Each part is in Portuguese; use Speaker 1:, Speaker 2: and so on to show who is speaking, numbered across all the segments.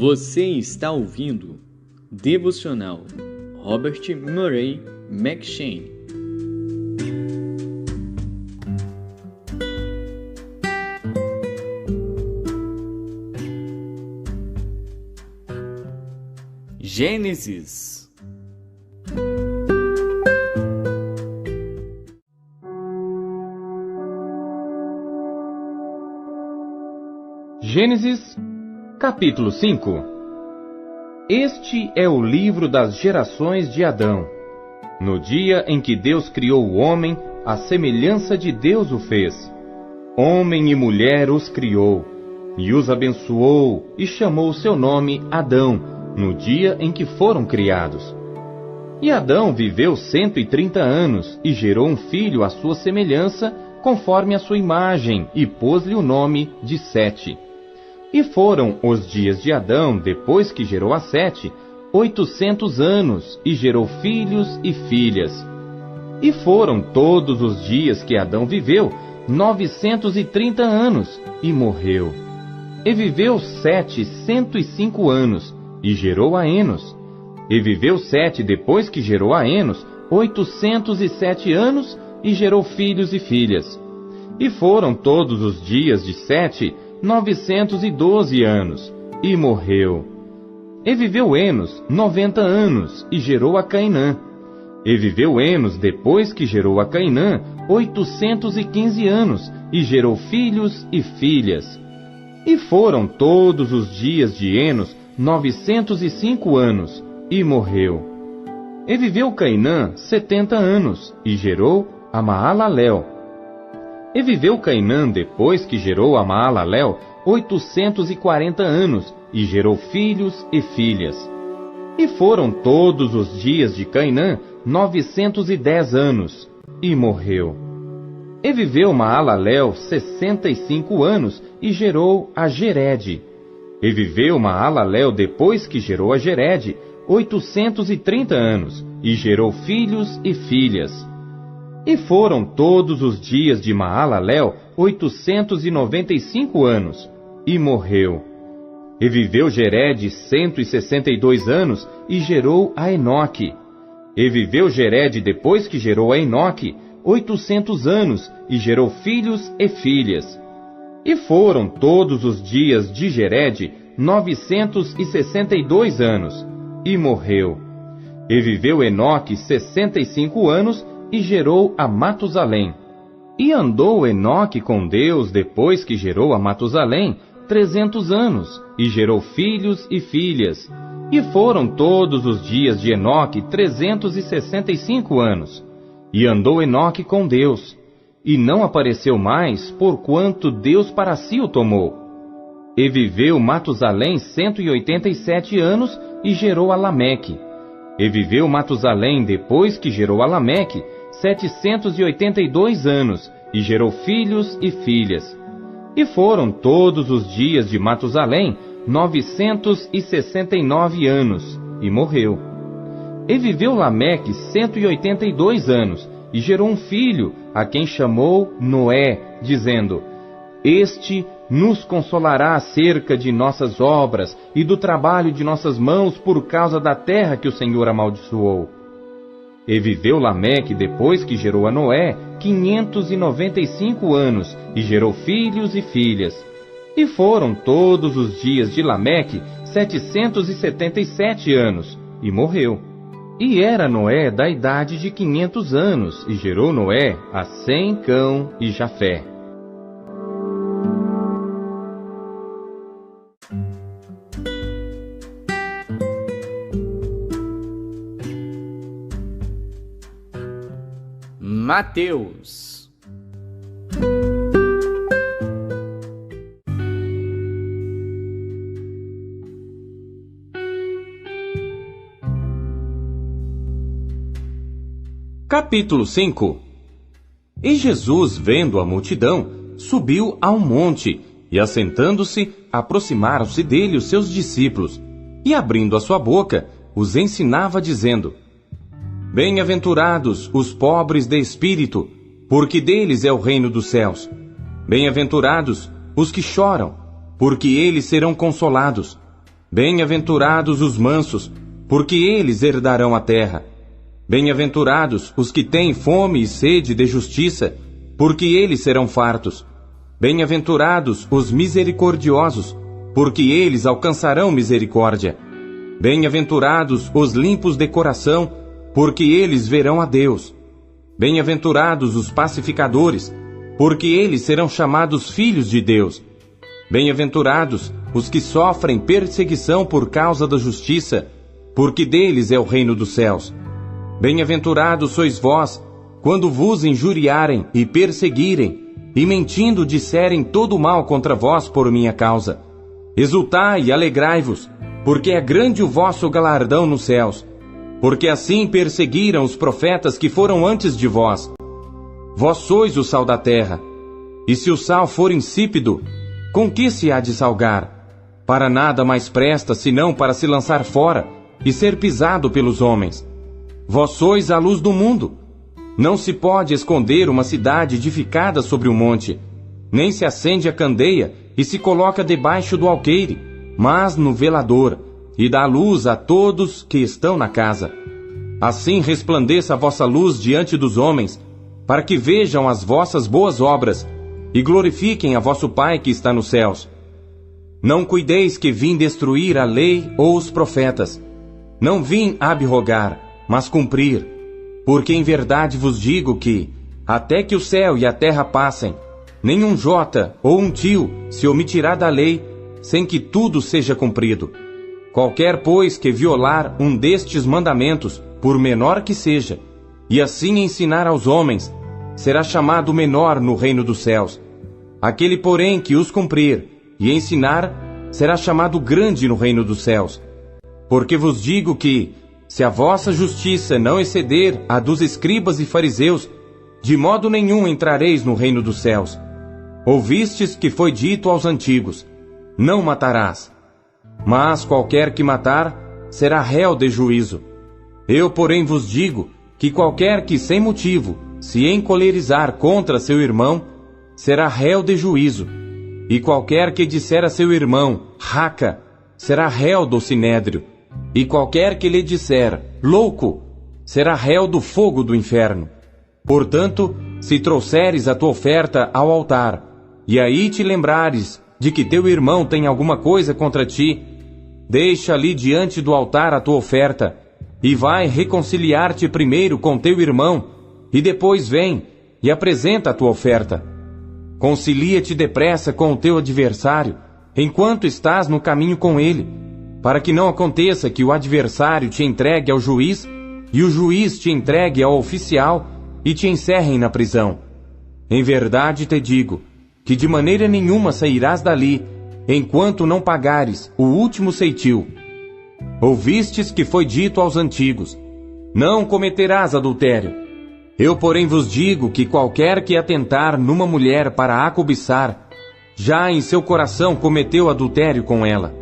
Speaker 1: Você está ouvindo Devocional Robert Murray M'Cheyne. Gênesis.
Speaker 2: Gênesis, capítulo 5. Este é o livro das gerações de Adão. No dia em que Deus criou o homem, à semelhança de Deus o fez. Homem e mulher os criou, e os abençoou, e chamou seu nome Adão, no dia em que foram criados. E Adão viveu 130 anos, e gerou um filho à sua semelhança, conforme a sua imagem, e pôs-lhe o nome de Sete. E foram os dias de Adão, depois que gerou a Sete, 800 anos, e gerou filhos e filhas. E foram todos os dias que Adão viveu, 930 anos, e morreu. E viveu Sete 105 anos, e gerou a Enos. E viveu Sete, depois que gerou a Enos, 807 anos, e gerou filhos e filhas. E foram todos os dias de Sete 912 anos, e morreu. E viveu Enos 90 anos, e gerou a Cainã. E viveu Enos, depois que gerou a Cainã, 815 anos, e gerou filhos e filhas. E foram todos os dias de Enos 905 anos, e morreu. E viveu Cainã 70 anos, e gerou a Maalalel. E viveu Cainã, depois que gerou a Maalalel, 840 anos, e gerou filhos e filhas. E foram todos os dias de Cainã 910 anos, e morreu. E viveu Maalalel 65 anos, e gerou a Jered. E viveu Maalalel, depois que gerou a Jered, 830 anos, e gerou filhos e filhas. E foram todos os dias de Maalalel 895 anos, e morreu. E viveu Jered 162 anos, e gerou a Enoque. E viveu Jered, depois que gerou a Enoque, 800 anos, e gerou filhos e filhas. E foram todos os dias de Jered 962 anos, e morreu. E viveu Enoque 65 anos, e gerou a Matusalém. E andou Enoque com Deus, depois que gerou a Matusalém, 300 anos, e gerou filhos e filhas. E foram todos os dias de Enoque 365 anos. E andou Enoque com Deus, e não apareceu mais, porquanto Deus para si o tomou. E viveu Matusalém 187 anos, e gerou a Lameque. E viveu Matusalém, depois que gerou a Lameque, 782 anos, e gerou filhos e filhas. E foram todos os dias de Matusalém 969 anos, e morreu. E viveu Lameque 182 anos, e gerou um filho, a quem chamou Noé, dizendo: Este nos consolará acerca de nossas obras e do trabalho de nossas mãos por causa da terra que o Senhor amaldiçoou. E viveu Lameque, depois que gerou a Noé, 595 anos, e gerou filhos e filhas. E foram todos os dias de Lameque 777 anos, e morreu. E era Noé da idade de 500 anos, e gerou Noé a Sem, Cão e Jafé.
Speaker 1: Mateus.
Speaker 2: Capítulo 5. E Jesus, vendo a multidão, subiu a um monte, e assentando-se, aproximaram-se dele os seus discípulos, e abrindo a sua boca, os ensinava, dizendo: Bem-aventurados os pobres de espírito, porque deles é o reino dos céus. Bem-aventurados os que choram, porque eles serão consolados. Bem-aventurados os mansos, porque eles herdarão a terra. Bem-aventurados os que têm fome e sede de justiça, porque eles serão fartos. Bem-aventurados os misericordiosos, porque eles alcançarão misericórdia. Bem-aventurados os limpos de coração, porque eles verão a Deus. Bem-aventurados os pacificadores, porque eles serão chamados filhos de Deus. Bem-aventurados os que sofrem perseguição por causa da justiça, porque deles é o reino dos céus. Bem-aventurados sois vós, quando vos injuriarem e perseguirem, e mentindo disserem todo mal contra vós por minha causa. Exultai e alegrai-vos, porque é grande o vosso galardão nos céus, porque assim perseguiram os profetas que foram antes de vós. Vós sois o sal da terra, e se o sal for insípido, com que se há de salgar? Para nada mais presta, senão para se lançar fora e ser pisado pelos homens. Vós sois a luz do mundo. Não se pode esconder uma cidade edificada sobre um monte, nem se acende a candeia e se coloca debaixo do alqueire, mas no velador, e dá luz a todos que estão na casa. Assim resplandeça a vossa luz diante dos homens, para que vejam as vossas boas obras e glorifiquem a vosso Pai que está nos céus. Não cuideis que vim destruir a lei ou os profetas. Não vim abrogar, mas cumprir. Porque em verdade vos digo que, até que o céu e a terra passem, nenhum jota ou um tio se omitirá da lei, sem que tudo seja cumprido. Qualquer, pois, que violar um destes mandamentos, por menor que seja, e assim ensinar aos homens, será chamado menor no reino dos céus. Aquele, porém, que os cumprir e ensinar, será chamado grande no reino dos céus. Porque vos digo que, se a vossa justiça não exceder a dos escribas e fariseus, de modo nenhum entrareis no reino dos céus. Ouvistes que foi dito aos antigos: não matarás. Mas qualquer que matar, será réu de juízo. Eu, porém, vos digo que qualquer que sem motivo se encolerizar contra seu irmão, será réu de juízo. E qualquer que disser a seu irmão, raca, será réu do sinédrio. E qualquer que lhe disser, louco, será réu do fogo do inferno. Portanto, se trouxeres a tua oferta ao altar, e aí te lembrares de que teu irmão tem alguma coisa contra ti, deixa ali diante do altar a tua oferta, e vai reconciliar-te primeiro com teu irmão, e depois vem e apresenta a tua oferta. Concilia-te depressa com o teu adversário, enquanto estás no caminho com ele, para que não aconteça que o adversário te entregue ao juiz, e o juiz te entregue ao oficial, e te encerrem na prisão. Em verdade te digo, que de maneira nenhuma sairás dali, enquanto não pagares o último ceitil. Ouvistes que foi dito aos antigos: não cometerás adultério. Eu, porém, vos digo que qualquer que atentar numa mulher para a cobiçar, já em seu coração cometeu adultério com ela.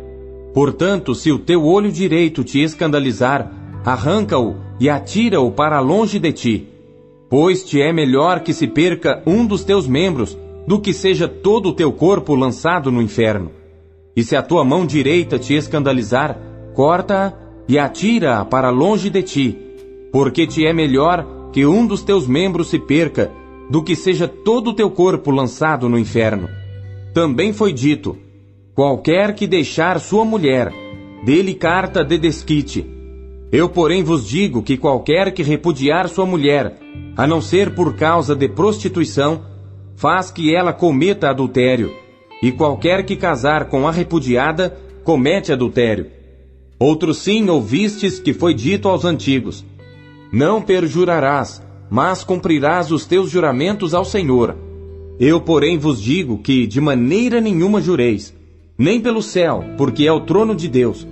Speaker 2: Portanto, se o teu olho direito te escandalizar, arranca-o e atira-o para longe de ti. Pois te é melhor que se perca um dos teus membros, do que seja todo o teu corpo lançado no inferno. E se a tua mão direita te escandalizar, corta-a e atira-a para longe de ti, porque te é melhor que um dos teus membros se perca, do que seja todo o teu corpo lançado no inferno. Também foi dito: qualquer que deixar sua mulher, dê-lhe carta de desquite. Eu, porém, vos digo que qualquer que repudiar sua mulher, a não ser por causa de prostituição, faz que ela cometa adultério, e qualquer que casar com a repudiada, comete adultério. Outro sim ouvistes que foi dito aos antigos: não perjurarás, mas cumprirás os teus juramentos ao Senhor. Eu, porém, vos digo que de maneira nenhuma jureis, nem pelo céu, porque é o trono de Deus,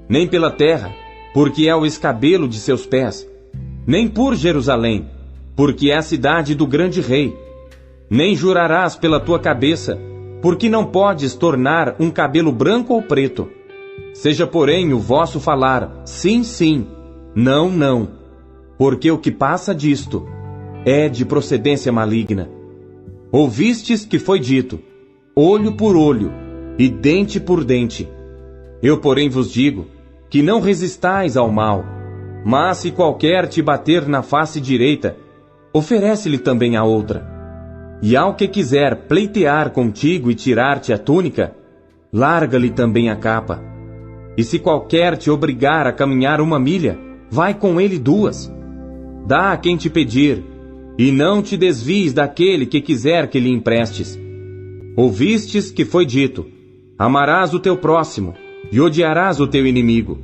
Speaker 2: nem pela terra, porque é o escabelo de seus pés, nem por Jerusalém, porque é a cidade do grande rei. Nem jurarás pela tua cabeça, porque não podes tornar um cabelo branco ou preto. Seja, porém, o vosso falar sim, sim, não, não, porque o que passa disto é de procedência maligna. Ouvistes que foi dito: olho por olho e dente por dente. Eu, porém, vos digo que não resistais ao mal, mas se qualquer te bater na face direita, oferece-lhe também a outra. E ao que quiser pleitear contigo e tirar-te a túnica, larga-lhe também a capa. E se qualquer te obrigar a caminhar 1 milha, vai com ele 2. Dá a quem te pedir, e não te desvies daquele que quiser que lhe emprestes. Ouvistes que foi dito: amarás o teu próximo, e odiarás o teu inimigo.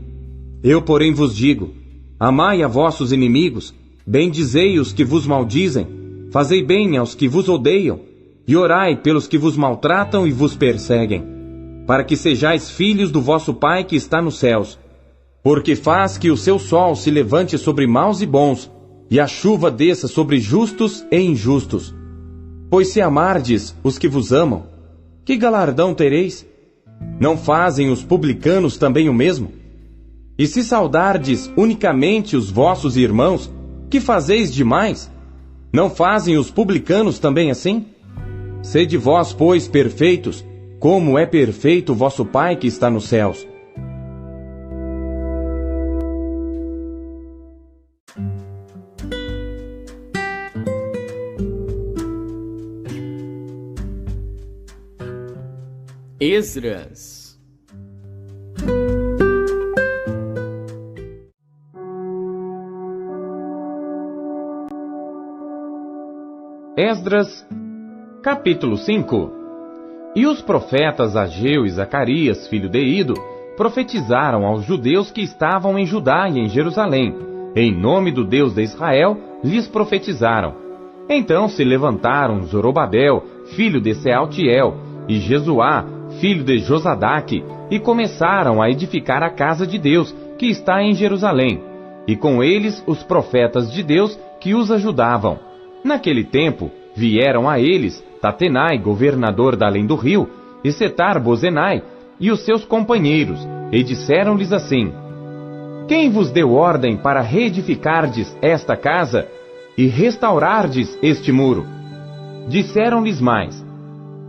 Speaker 2: Eu, porém, vos digo: amai a vossos inimigos, bendizei os que vos maldizem, fazei bem aos que vos odeiam, e orai pelos que vos maltratam e vos perseguem, para que sejais filhos do vosso Pai que está nos céus. Porque faz que o seu sol se levante sobre maus e bons, e a chuva desça sobre justos e injustos. Pois se amardes os que vos amam, que galardão tereis? Não fazem os publicanos também o mesmo? E se saudardes unicamente os vossos irmãos, que fazeis demais? Não fazem os publicanos também assim? Sede vós, pois, perfeitos, como é perfeito o vosso Pai que está nos céus.
Speaker 1: Esdras.
Speaker 2: Esdras, capítulo 5. E os profetas Ageu e Zacarias, filho de Ido, profetizaram aos judeus que estavam em Judá e em Jerusalém. Em nome do Deus de Israel, lhes profetizaram. Então se levantaram Zorobabel, filho de Sealtiel, e Jesuá, filho de Josadaque, e começaram a edificar a casa de Deus, que está em Jerusalém, e com eles os profetas de Deus que os ajudavam. Naquele tempo, vieram a eles Tatenai, governador da além do rio, e Setar-Bozenai, e os seus companheiros, e disseram-lhes assim: Quem vos deu ordem para reedificardes esta casa e restaurardes este muro? Disseram-lhes mais: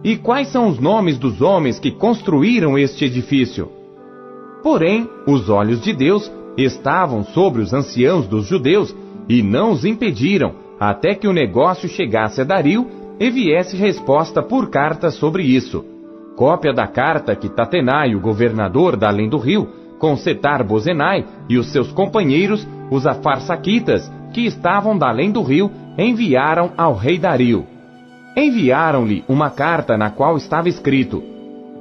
Speaker 2: E quais são os nomes dos homens que construíram este edifício? Porém, os olhos de Deus estavam sobre os anciãos dos judeus, e não os impediram, até que o negócio chegasse a Dario, e viesse resposta por carta sobre isso. Cópia da carta que Tatenai, o governador da além do rio, com Setar-Bozenai e os seus companheiros, os afarsaquitas, que estavam da além do rio, enviaram ao rei Dario. Enviaram-lhe uma carta na qual estava escrito: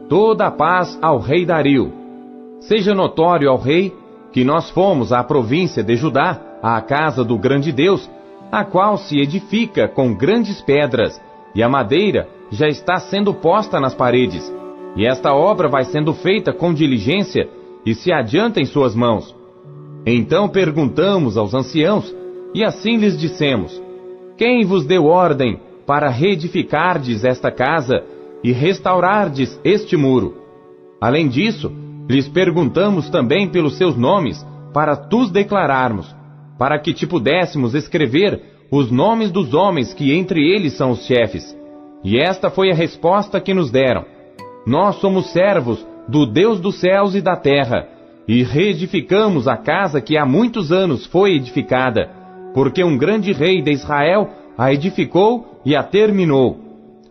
Speaker 2: Toda a paz ao rei Dario. Seja notório ao rei que nós fomos à província de Judá, à casa do grande Deus, a qual se edifica com grandes pedras, e a madeira já está sendo posta nas paredes, e esta obra vai sendo feita com diligência, e se adianta em suas mãos. Então perguntamos aos anciãos, e assim lhes dissemos: Quem vos deu ordem para reedificardes esta casa e restaurardes este muro? Além disso, lhes perguntamos também pelos seus nomes, para tus declararmos, para que te pudéssemos escrever os nomes dos homens que entre eles são os chefes. E esta foi a resposta que nos deram: Nós somos servos do Deus dos céus e da terra, e reedificamos a casa que há muitos anos foi edificada, porque um grande rei de Israel a edificou e a terminou.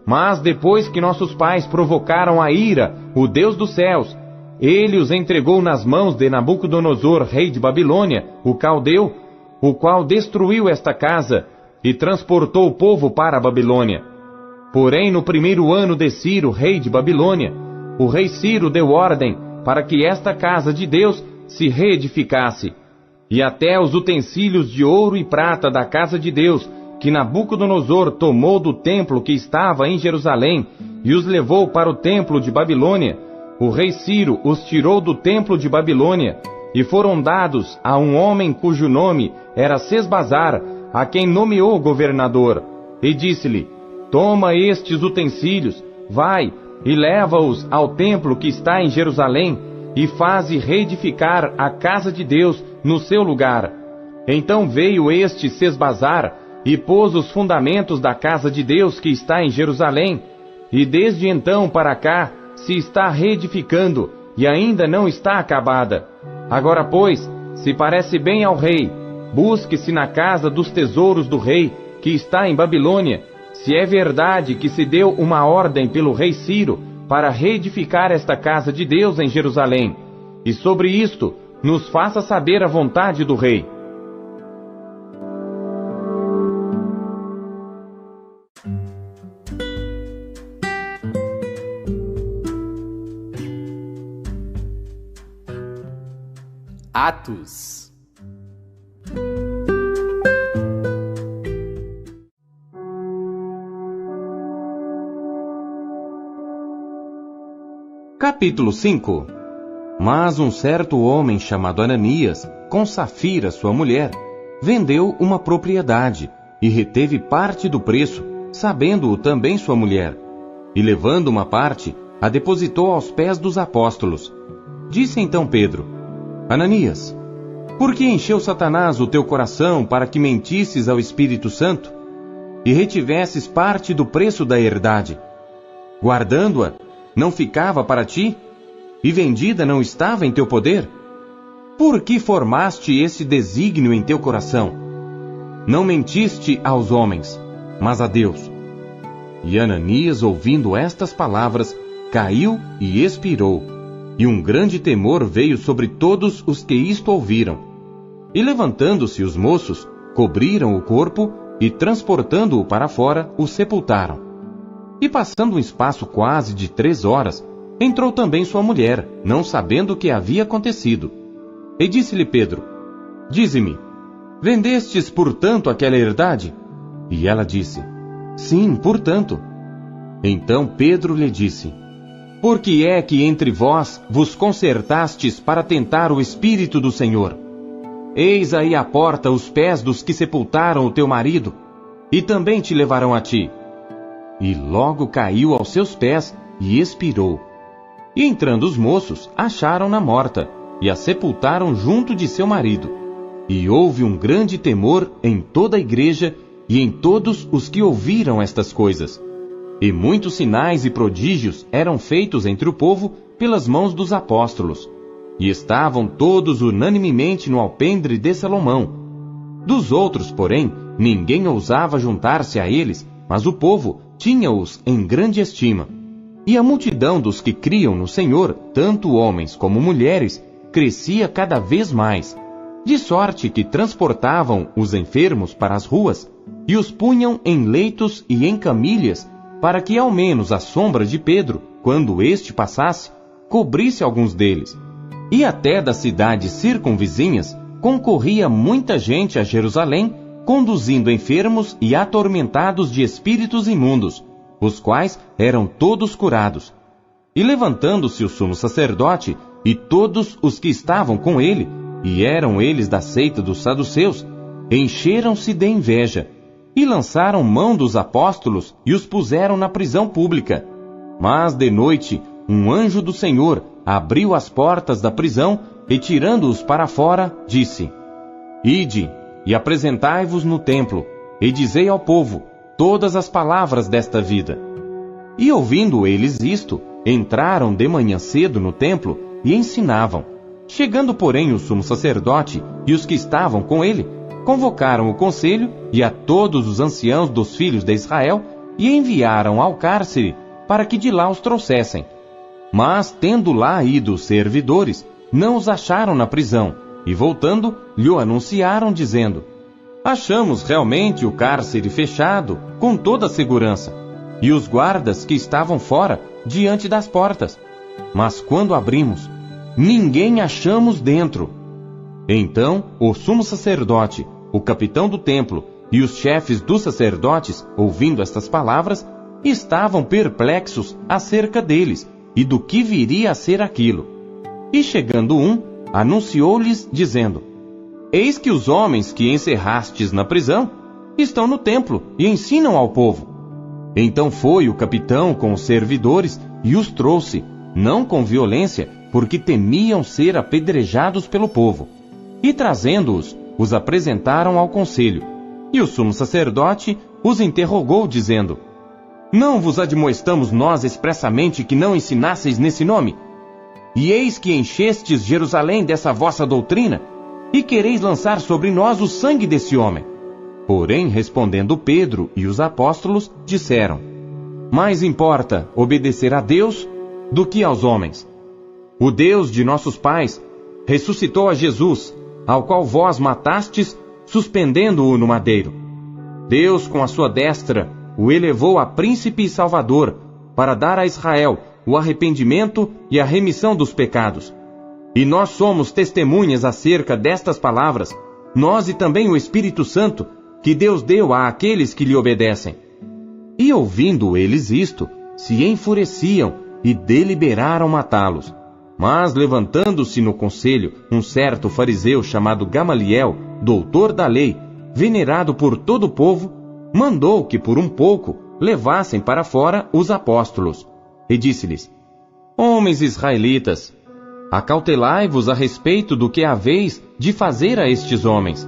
Speaker 2: Mas depois que nossos pais provocaram a ira, o Deus dos céus, ele os entregou nas mãos de Nabucodonosor, rei de Babilônia, o caldeu, o qual destruiu esta casa e transportou o povo para a Babilônia. Porém, no 1º ano de Ciro, rei de Babilônia, o rei Ciro deu ordem para que esta casa de Deus se reedificasse, e até os utensílios de ouro e prata da casa de Deus, que Nabucodonosor tomou do templo que estava em Jerusalém e os levou para o templo de Babilônia, o rei Ciro os tirou do templo de Babilônia, e foram dados a um homem cujo nome era Sesbazar, a quem nomeou governador, e disse-lhe: Toma estes utensílios, vai e leva-os ao templo que está em Jerusalém, e faze reedificar a casa de Deus no seu lugar. Então veio este Sesbazar e pôs os fundamentos da casa de Deus que está em Jerusalém, e desde então para cá se está reedificando, e ainda não está acabada. Agora, pois, se parece bem ao rei, busque-se na casa dos tesouros do rei, que está em Babilônia, se é verdade que se deu uma ordem pelo rei Ciro para reedificar esta casa de Deus em Jerusalém. E sobre isto, nos faça saber a vontade do rei.
Speaker 1: Atos.
Speaker 2: Capítulo 5. Mas um certo homem chamado Ananias, com Safira sua mulher, vendeu uma propriedade e reteve parte do preço, sabendo-o também sua mulher. E levando uma parte, a depositou aos pés dos apóstolos. Disse então Pedro: Ananias, por que encheu Satanás o teu coração para que mentisses ao Espírito Santo e retivesses parte do preço da herdade? Guardando-a, não ficava para ti? E vendida não estava em teu poder? Por que formaste esse desígnio em teu coração? Não mentiste aos homens, mas a Deus. E Ananias, ouvindo estas palavras, caiu e expirou, e um grande temor veio sobre todos os que isto ouviram. E levantando-se os moços, cobriram o corpo e, transportando-o para fora, o sepultaram. E passando um espaço quase de 3 horas, entrou também sua mulher, não sabendo o que havia acontecido. E disse-lhe Pedro: Dize-me, vendestes portanto aquela herdade? E ela disse: Sim, portanto. Então Pedro lhe disse: Por que é que entre vós vos concertastes para tentar o Espírito do Senhor? Eis aí à porta os pés dos que sepultaram o teu marido, e também te levarão a ti. E logo caiu aos seus pés e expirou. E entrando os moços, acharam-na morta, e a sepultaram junto de seu marido. E houve um grande temor em toda a igreja e em todos os que ouviram estas coisas. E muitos sinais e prodígios eram feitos entre o povo pelas mãos dos apóstolos. E estavam todos unanimemente no alpendre de Salomão. Dos outros, porém, ninguém ousava juntar-se a eles, mas o povo tinha-os em grande estima. E a multidão dos que criam no Senhor, tanto homens como mulheres, crescia cada vez mais, de sorte que transportavam os enfermos para as ruas e os punham em leitos e em camilhas, para que ao menos a sombra de Pedro, quando este passasse, cobrisse alguns deles. E até das cidades circunvizinhas concorria muita gente a Jerusalém, conduzindo enfermos e atormentados de espíritos imundos, os quais eram todos curados. E levantando-se o sumo sacerdote e todos os que estavam com ele, e eram eles da seita dos saduceus, encheram-se de inveja, e lançaram mão dos apóstolos e os puseram na prisão pública. Mas de noite, um anjo do Senhor abriu as portas da prisão e, tirando-os para fora, disse: Ide e apresentai-vos no templo, e dizei ao povo todas as palavras desta vida. E ouvindo eles isto, entraram de manhã cedo no templo e ensinavam. Chegando, porém, o sumo sacerdote e os que estavam com ele, convocaram o conselho e a todos os anciãos dos filhos de Israel, e enviaram ao cárcere para que de lá os trouxessem. Mas, tendo lá ido os servidores, não os acharam na prisão, e voltando, lhe anunciaram, dizendo: Achamos realmente o cárcere fechado, com toda a segurança, e os guardas que estavam fora, diante das portas. Mas quando abrimos, ninguém achamos dentro. Então, o sumo sacerdote, o capitão do templo e os chefes dos sacerdotes, ouvindo estas palavras, estavam perplexos acerca deles e do que viria a ser aquilo. E chegando um, anunciou-lhes, dizendo: Eis que os homens que encerrastes na prisão estão no templo e ensinam ao povo. Então foi o capitão com os servidores e os trouxe, não com violência, porque temiam ser apedrejados pelo povo. E trazendo-os, os apresentaram ao conselho. E o sumo sacerdote os interrogou, dizendo: Não vos admoestamos nós expressamente que não ensinasseis nesse nome? E eis que enchestes Jerusalém dessa vossa doutrina, e quereis lançar sobre nós o sangue desse homem. Porém, respondendo Pedro e os apóstolos, disseram: mais importa obedecer a Deus do que aos homens. O Deus de nossos pais ressuscitou a Jesus, ao qual vós matastes, suspendendo-o no madeiro. Deus, com a sua destra, o elevou a príncipe e salvador, para dar a Israel o arrependimento e a remissão dos pecados. E nós somos testemunhas acerca destas palavras, nós e também o Espírito Santo, que Deus deu àqueles que lhe obedecem. E ouvindo eles isto, se enfureciam e deliberaram matá-los. Mas levantando-se no conselho um certo fariseu chamado Gamaliel, doutor da lei, venerado por todo o povo, mandou que por um pouco levassem para fora os apóstolos. E disse-lhes: homens israelitas, acautelai-vos a respeito do que haveis de fazer a estes homens.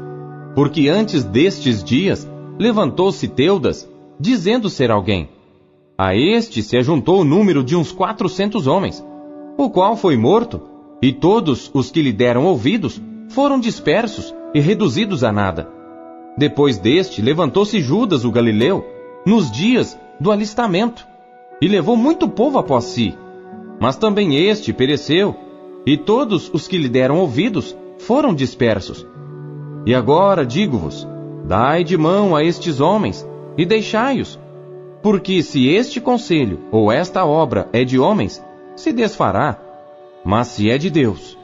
Speaker 2: Porque antes destes dias levantou-se Teudas, dizendo ser alguém. A este se ajuntou o número de uns 400 homens, o qual foi morto, e todos os que lhe deram ouvidos foram dispersos e reduzidos a nada. Depois deste levantou-se Judas o Galileu, nos dias do alistamento, e levou muito povo após si. Mas também este pereceu, e todos os que lhe deram ouvidos foram dispersos. E agora digo-vos, dai de mão a estes homens, e deixai-os, porque se este conselho ou esta obra é de homens, se desfará, mas se é de Deus,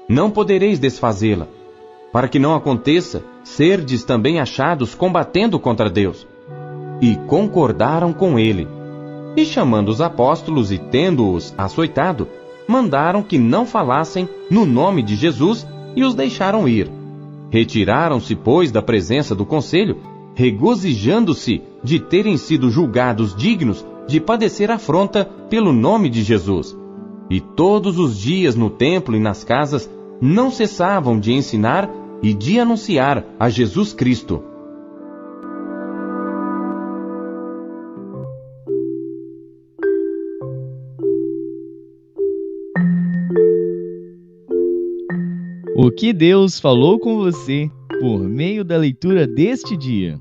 Speaker 2: não podereis desfazê-la, para que não aconteça serdes também achados combatendo contra Deus. E concordaram com ele. E chamando os apóstolos e tendo-os açoitado, mandaram que não falassem no nome de Jesus e os deixaram ir. Retiraram-se, pois, da presença do conselho, regozijando-se de terem sido julgados dignos de padecer afronta pelo nome de Jesus. E todos os dias no templo e nas casas não cessavam de ensinar e de anunciar a Jesus Cristo.
Speaker 3: O que Deus falou com você por meio da leitura deste dia?